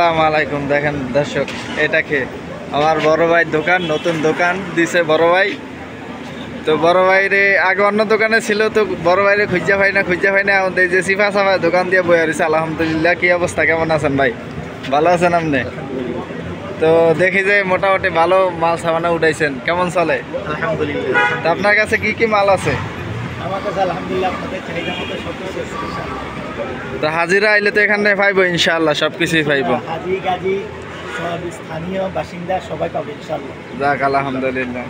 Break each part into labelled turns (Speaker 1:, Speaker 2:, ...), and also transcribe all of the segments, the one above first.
Speaker 1: আসসালামু আলাইকুম। দেখেন দর্শক, এটাকে আমার বড় ভাই দোকান, নতুন দোকান দিছে বড় ভাই। তো বড় ভাইরে আগে অন্য দোকানে ছিল, তো বড় ভাইরে খুঁজা পাই না এখন এই যে সিফা সাফা দোকান দিয়ে বই রয়েছে। আলহামদুলিল্লাহ। কি অবস্থা, কেমন আছেন ভাই? ভালো আছেন আপনি? তো দেখি যে মোটামুটি ভালো মাল সামানা উঠাইছেন, কেমন চলে?
Speaker 2: আলহামদুলিল্লাহ।
Speaker 1: তো আপনার কাছে কি কি মাল আছে?
Speaker 2: আমার কাছে আলহামদুলিল্লাহ আপনাদের চাহিদা মতো সব কিছু আছে ইনশাআল্লাহ।
Speaker 1: তো হাজিরা আইলে তো এখানে পাইবো ইনশাআল্লাহ, সব কিছুই পাইবো।
Speaker 2: হাজি গাজি সব স্থানীয় বাসিন্দা সবাই পাবে ইনশাআল্লাহ।
Speaker 1: যাক আলহামদুলিল্লাহ।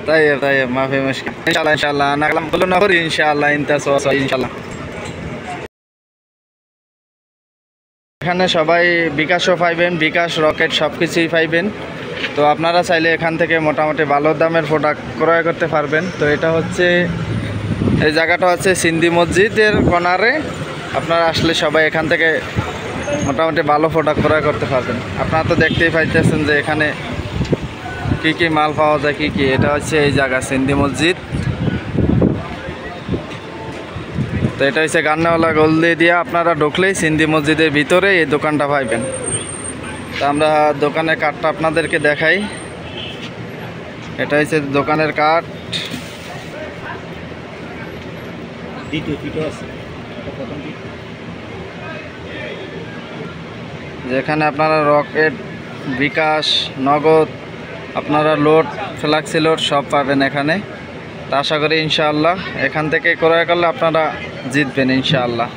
Speaker 1: طيب طيب ما في مشكلة إن شاء الله أنا أكلم كلنا فري إن شاء الله أنت سوا إن شاء الله। এখানে সবাই বিকাশও পাইবেন, বিকাশ রকেট সব কিছুই পাইবেন। তো আপনারা চাইলে এখান থেকে মোটামুটি ভালো দামের প্রোডাক্ট ক্রয় করতে পারবেন। তো এটা হচ্ছে, এই জায়গাটা হচ্ছে সিন্ধি মসজিদের কর্নারে। আপনারা আসলে সবাই এখান থেকে মোটামুটি ভালো প্রোডাক্ট ক্রয় করতে পারবেন। আপনারা তো দেখতেই পাইতেছেন যে এখানে কি কি মাল পাওয়া যায়, কি কি। এটা হচ্ছে এই জায়গা সিন্ধি মসজিদ। তো এটা হচ্ছে গান্নাওয়ালা গল্লি দিয়ে আপনারা ঢুকলেই সিন্ধি মসজিদের ভিতরে এই দোকানটা পাইবেন। তো আমরা দোকানের কার্ডটা আপনাদেরকে দেখাই। এটা হচ্ছে দোকানের কার্ড। যেখানে আপনারা রকেট, বিকাশ, নগদ, আপনারা লোড, ফ্ল্যাক্সি লোড সব পাবেন এখানে। তা আশা করি ইনশাআল্লাহ এখান থেকে ক্রয় করলে আপনারা জিতবেন ইনশাআল্লাহ।